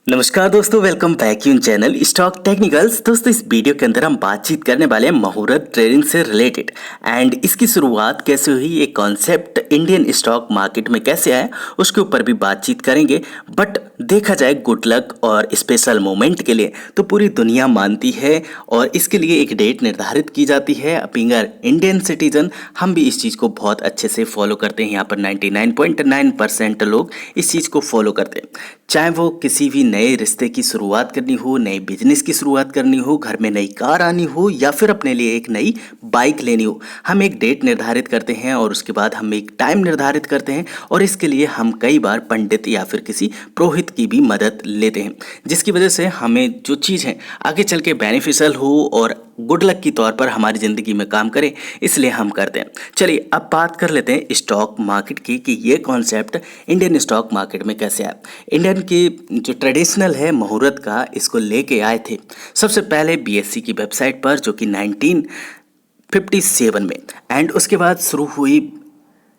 नमस्कार दोस्तों, welcome back in channel stock technicals. दोस्तों, इस वीडियो के अंदर हम बातचीत करने वाले हैं मुहूर्त ट्रेडिंग से रिलेटेड एंड इसकी शुरुआत कैसे हुई, ये कॉन्सेप्ट इंडियन स्टॉक मार्केट में कैसे आया, उसके ऊपर भी बातचीत करेंगे। बट देखा जाए गुड लक और स्पेशल मोमेंट के लिए तो पूरी दुनिया मानती है और इसके लिए एक डेट निर्धारित की जाती है। अगर इंडियन सिटीजन हम भी इस चीज़ को बहुत अच्छे से फॉलो करते हैं। यहाँ पर 99.9% लोग इस चीज़ को फॉलो करते हैं। चाहे वो किसी भी नए रिश्ते की शुरुआत करनी हो, नए बिजनेस की शुरुआत करनी हो, घर में नई कार आनी हो या फिर अपने लिए एक नई बाइक लेनी हो, हम एक डेट निर्धारित करते हैं और उसके बाद हम एक टाइम निर्धारित करते हैं और इसके लिए हम कई बार पंडित या फिर किसी पुरोहित की भी मदद लेते हैं, जिसकी वजह से हमें जो चीज़ है आगे चल के बेनिफिशियल हो और गुड लक की तौर पर हमारी ज़िंदगी में काम करे, इसलिए हम करते हैं। चलिए अब बात कर लेते हैं स्टॉक मार्केट की कि ये कॉन्सेप्ट इंडियन स्टॉक मार्केट में कैसे आया। इंडियन की जो ट्रेडिशनल है मुहूर्त का, इसको लेके आए थे सबसे पहले बीएससी की वेबसाइट पर, जो कि 1957 में, एंड उसके बाद शुरू हुई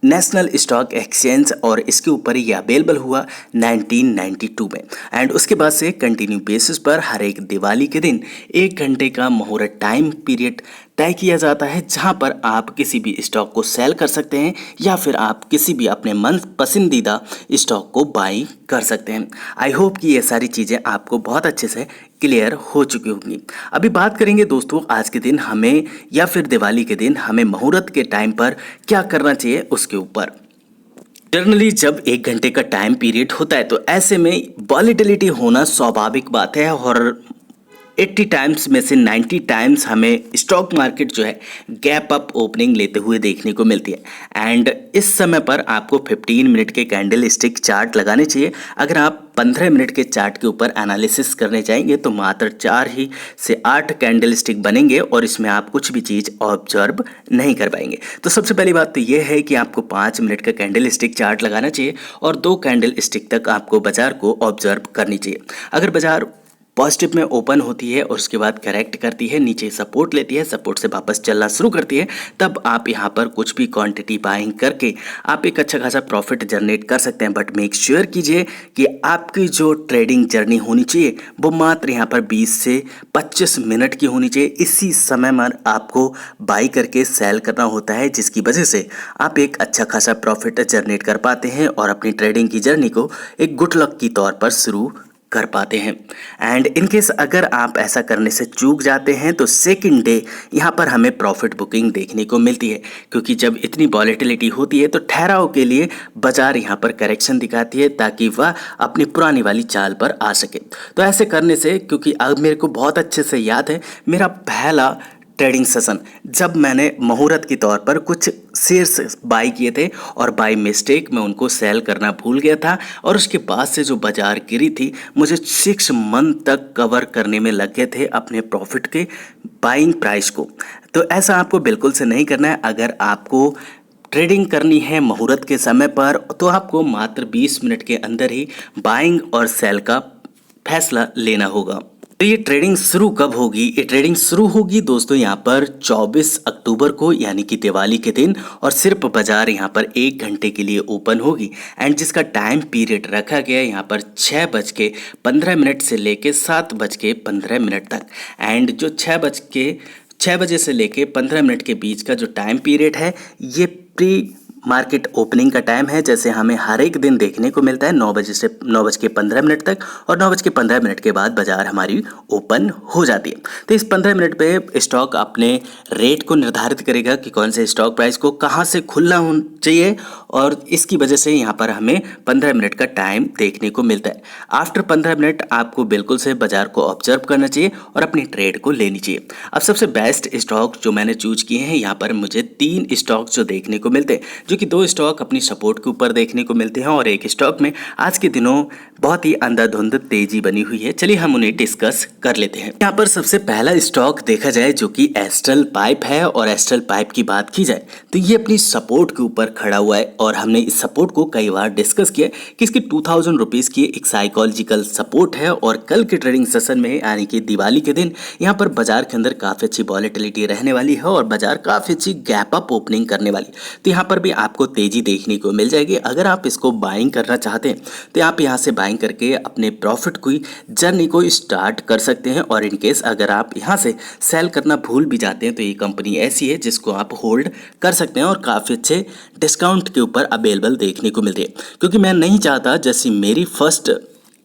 नेशनल स्टॉक एक्सचेंज और इसके ऊपर ये अवेलेबल हुआ 1992 में। एंड उसके बाद से कंटिन्यू बेसिस पर हर एक दिवाली के दिन 1 घंटे का मुहूर्त टाइम पीरियड तय किया जाता है, जहां पर आप किसी भी स्टॉक को सेल कर सकते हैं या फिर आप किसी भी अपने मन पसंदीदा स्टॉक को बाई कर सकते हैं। आई होप कि ये सारी चीज़ें आपको बहुत अच्छे से क्लियर हो चुकी होंगी। अभी बात करेंगे दोस्तों आज के दिन हमें या फिर दिवाली के दिन हमें मुहूर्त के टाइम पर क्या करना चाहिए उसके ऊपर। जनरली जब 1 घंटे का टाइम पीरियड होता है तो ऐसे में वॉलेटिलिटी होना स्वाभाविक बात है और 80 टाइम्स में से 90 टाइम्स हमें स्टॉक मार्केट जो है गैप अप ओपनिंग लेते हुए देखने को मिलती है। एंड इस समय पर आपको 15 मिनट के कैंडल स्टिक चार्ट लगाने चाहिए। अगर आप 15 मिनट के चार्ट के ऊपर एनालिसिस करने जाएंगे तो मात्र 4 ही से 8 कैंडल स्टिक बनेंगे और इसमें आप कुछ भी चीज़ ऑब्जर्व नहीं कर पाएंगे। तो सबसे पहली बात तो यह है कि आपको 5 मिनट का कैंडल स्टिक चार्ट लगाना चाहिए और 2 कैंडल स्टिक तक आपको बाजार को ऑब्जर्व करनी चाहिए। अगर बाजार पॉजिटिव में ओपन होती है और उसके बाद करेक्ट करती है, नीचे सपोर्ट लेती है, सपोर्ट से वापस चलना शुरू करती है, तब आप यहाँ पर कुछ भी क्वांटिटी बाइंग करके आप एक अच्छा खासा प्रॉफिट जनरेट कर सकते हैं। बट मेक श्योर कीजिए कि आपकी जो ट्रेडिंग जर्नी होनी चाहिए वो मात्र यहाँ पर 20 से 25 मिनट की होनी चाहिए। इसी समय में आपको बाई करके सेल करना होता है, जिसकी वजह से आप एक अच्छा खासा प्रॉफिट जनरेट कर पाते हैं और अपनी ट्रेडिंग की जर्नी को एक गुड लक की तौर पर शुरू कर पाते हैं। एंड इनकेस अगर आप ऐसा करने से चूक जाते हैं तो सेकंड डे यहाँ पर हमें प्रॉफिट बुकिंग देखने को मिलती है, क्योंकि जब इतनी वॉलेटिलिटी होती है तो ठहराव के लिए बाजार यहाँ पर करेक्शन दिखाती है ताकि वह अपनी पुरानी वाली चाल पर आ सके। तो ऐसे करने से, क्योंकि अब मेरे को बहुत अच्छे से याद है मेरा पहला ट्रेडिंग सेशन जब मैंने मुहूर्त के तौर पर कुछ शेयर्स बाई किए थे और बाई मिस्टेक मैं उनको सेल करना भूल गया था और उसके बाद से जो बाजार गिरी थी मुझे 6 मंथ तक कवर करने में लग गए थे अपने प्रॉफिट के बाइंग प्राइस को। तो ऐसा आपको बिल्कुल से नहीं करना है। अगर आपको ट्रेडिंग करनी है मुहूर्त के समय पर तो आपको मात्र 20 मिनट के अंदर ही बाइंग और सेल का फैसला लेना होगा। तो ये ट्रेडिंग शुरू कब होगी? ये ट्रेडिंग शुरू होगी दोस्तों यहाँ पर 24 अक्टूबर को, यानी कि दिवाली के दिन, और सिर्फ बाजार यहाँ पर 1 घंटे के लिए ओपन होगी। एंड जिसका टाइम पीरियड रखा गया है यहाँ पर 6:15 से लेके 7:15 तक। एंड जो 6 बजे से लेके 15 मिनट के बीच का जो टाइम पीरियड है ये प्री मार्केट ओपनिंग का टाइम है, जैसे हमें हर एक दिन देखने को मिलता है 9 बजे से 9:15 तक, और 9:15 के बाद बाजार हमारी ओपन हो जाती है। तो इस 15 मिनट पे स्टॉक अपने रेट को निर्धारित करेगा कि कौन से स्टॉक प्राइस को कहाँ से खुलना चाहिए, और इसकी वजह से यहाँ पर हमें 15 मिनट का टाइम देखने को मिलता है। आफ्टर 15 मिनट आपको बिल्कुल से बाजार को ऑब्जर्व करना चाहिए और अपनी ट्रेड को लेनी चाहिए। अब सबसे बेस्ट स्टॉक जो मैंने चूज किए हैं, यहाँ पर मुझे 3 स्टॉक जो देखने को मिलते हैं, जो कि 2 स्टॉक अपनी सपोर्ट के ऊपर देखने को मिलते हैं और एक स्टॉक में आज के दिनों बहुत ही अंधाधुंध तेजी बनी हुई है। चलिए हम उन्हें डिस्कस कर लेते हैं। यहाँ पर सबसे पहला स्टॉक देखा जाए जो कि एस्ट्रल पाइप है, और एस्ट्रल पाइप की बात की जाए तो ये अपनी सपोर्ट के ऊपर खड़ा हुआ है और हमने इस सपोर्ट को कई बार डिस्कस किया कि इसकी 2000 रुपीज़ की एक साइकोलॉजिकल सपोर्ट है। और कल के ट्रेडिंग सेशन में यानी कि दिवाली के दिन यहाँ पर बाजार के अंदर काफ़ी अच्छी वॉलेटिलिटी रहने वाली है और बाजार काफ़ी अच्छी गैप अप ओपनिंग करने वाली। तो यहाँ पर भी आपको तेज़ी देखने को मिल जाएगी। अगर आप इसको बाइंग करना चाहते हैं तो आप यहाँ से बाइंग करके अपने प्रॉफिट की जर्नी को स्टार्ट कर सकते हैं। और इन केस अगर आप यहाँ से सेल करना भूल भी जाते हैं तो ये कंपनी ऐसी है जिसको आप होल्ड कर सकते हैं और काफ़ी अच्छे डिस्काउंट के ऊपर अवेलेबल देखने को मिलती है। क्योंकि मैं नहीं चाहता जैसी मेरी फर्स्ट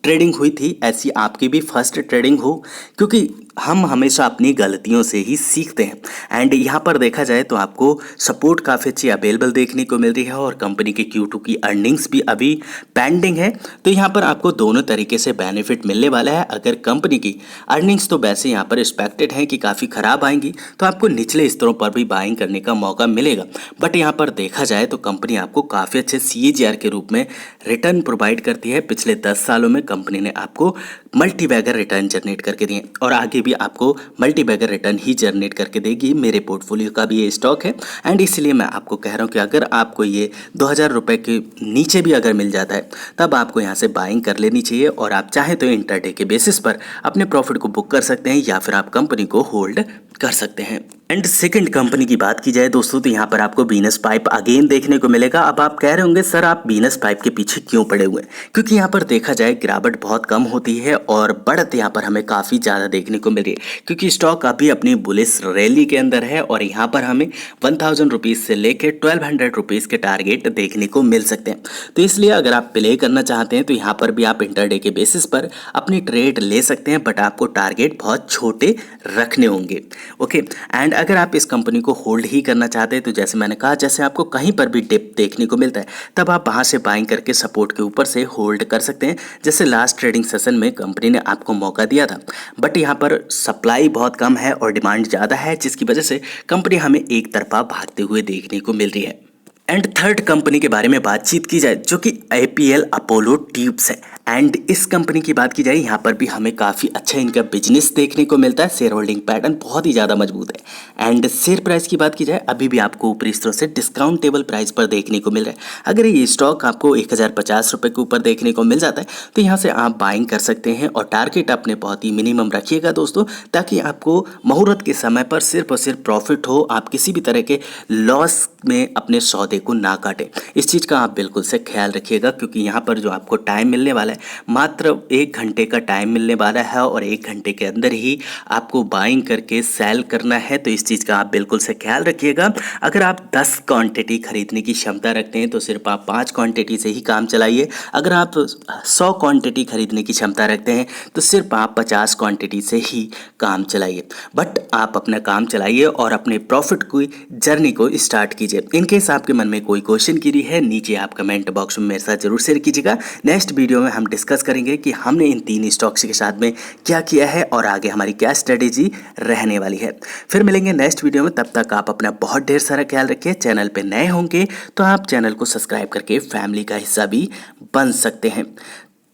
ट्रेडिंग हुई थी ऐसी आपकी भी फर्स्ट ट्रेडिंग हो, क्योंकि हम हमेशा अपनी गलतियों से ही सीखते हैं। एंड यहाँ पर देखा जाए तो आपको सपोर्ट काफ़ी अच्छी अवेलेबल देखने को मिल रही है और कंपनी की Q2 की अर्निंग्स भी अभी पेंडिंग है। तो यहाँ पर आपको दोनों तरीके से बेनिफिट मिलने वाला है। अगर कंपनी की अर्निंग्स तो वैसे यहाँ पर एक्सपेक्टेड है कि काफ़ी ख़राब आएंगी तो आपको निचले स्तरों पर भी बाइंग करने का मौका मिलेगा। बट यहाँ पर देखा जाए तो कंपनी आपको काफ़ी अच्छे CAGR के रूप में रिटर्न प्रोवाइड करती है। पिछले 10 सालों में कंपनी ने आपको मल्टीबैगर रिटर्न जनरेट करके दिए और आगे भी आपको मल्टीबैगर रिटर्न ही जनरेट करके देगी। मेरे पोर्टफोलियो का भी ये स्टॉक है एंड इसलिए मैं आपको कह रहा हूँ कि अगर आपको ये 2000 रुपये के नीचे भी अगर मिल जाता है तब आपको यहाँ से बाइंग कर लेनी चाहिए। और आप चाहें तो इंटरडे के बेसिस पर अपने प्रॉफिट को बुक कर सकते हैं या फिर आप कंपनी को होल्ड कर सकते हैं। एंड सेकंड कंपनी की बात की जाए दोस्तों तो यहाँ पर आपको वीनस पाइप अगेन देखने को मिलेगा। अब आप कह रहे होंगे सर आप वीनस पाइप के पीछे क्यों पड़े हुए हैं? क्योंकि यहाँ पर देखा जाए गिरावट बहुत कम होती है और बढ़त यहाँ पर हमें काफ़ी ज़्यादा देखने को मिल रही है, क्योंकि स्टॉक अभी अपनी बुलिश रैली के अंदर है और यहाँ पर हमें 1000 रुपीज़ से लेकर 1200 रुपीज़ के टारगेट देखने को मिल सकते हैं। तो इसलिए अगर आप प्ले करना चाहते हैं तो यहाँ पर भी आप इंटरडे के बेसिस पर अपनी ट्रेड ले सकते हैं, बट आपको टारगेट बहुत छोटे रखने होंगे। ओके, एंड अगर आप इस कंपनी को होल्ड ही करना चाहते हैं तो जैसे मैंने कहा, जैसे आपको कहीं पर भी डिप देखने को मिलता है तब आप वहां से बाइंग करके सपोर्ट के ऊपर से होल्ड कर सकते हैं। जैसे लास्ट ट्रेडिंग सेशन में कंपनी ने आपको मौका दिया था, बट यहाँ पर सप्लाई बहुत कम है और डिमांड ज़्यादा है, जिसकी वजह से कंपनी हमें एक तरफा भागते हुए देखने को मिल रही है। एंड थर्ड कंपनी के बारे में बातचीत की जाए जो कि APL अपोलो ट्यूब्स है। एंड इस कंपनी की बात की जाए यहाँ पर भी हमें काफ़ी अच्छा इनका बिजनेस देखने को मिलता है। शेयर होल्डिंग पैटर्न बहुत ही ज़्यादा मजबूत है। एंड शेयर प्राइस की बात की जाए अभी भी आपको ऊपरी स्तरों से डिस्काउंटेबल प्राइस पर देखने को मिल रहा है। अगर ये स्टॉक आपको 1050 रुपये के ऊपर देखने को मिल जाता है तो यहाँ से आप बाइंग कर सकते हैं और टारगेट अपने बहुत ही मिनिमम रखिएगा दोस्तों, ताकि आपको मुहूर्त के समय पर सिर्फ और सिर्फ प्रॉफिट हो, आप किसी भी तरह के लॉस में अपने सौदे को ना काटे। इस चीज़ का आप बिल्कुल से ख्याल रखिएगा, क्योंकि यहाँ पर जो आपको टाइम मिलने वाला है मात्र 1 घंटे का टाइम मिलने वाला है और 1 घंटे के अंदर ही आपको बाइंग करके सेल करना है। तो इस चीज़ का आप बिल्कुल से ख्याल रखिएगा। अगर आप 10 क्वांटिटी खरीदने की क्षमता रखते हैं तो सिर्फ आप 5 क्वांटिटी से ही काम चलाइए। अगर आप 100 क्वांटिटी खरीदने की क्षमता रखते हैं तो सिर्फ आप 50 क्वांटिटी से ही काम चलाइए। बट आप अपना काम चलाइए और अपने प्रॉफिट की जर्नी को स्टार्ट कीजिए। इनकेस आपके मन में कोई क्वेश्चन की है नीचे आप कमेंट बॉक्स में मेरे साथ जरूर शेयर कीजिएगा। नेक्स्ट वीडियो में हम डिस्कस करेंगे कि हमने इन 3 स्टॉक्स के साथ में क्या किया है और आगे हमारी क्या स्ट्रेटेजी रहने वाली है। फिर मिलेंगे नेक्स्ट वीडियो में, तब तक आप अपना बहुत ढेर सारा ख्याल रखिए। चैनल पे नए होंगे तो आप चैनल को सब्सक्राइब करके फैमिली का हिस्सा भी बन सकते हैं।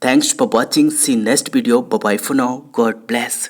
Thanks for watching, see next video, bye bye for now, God bless.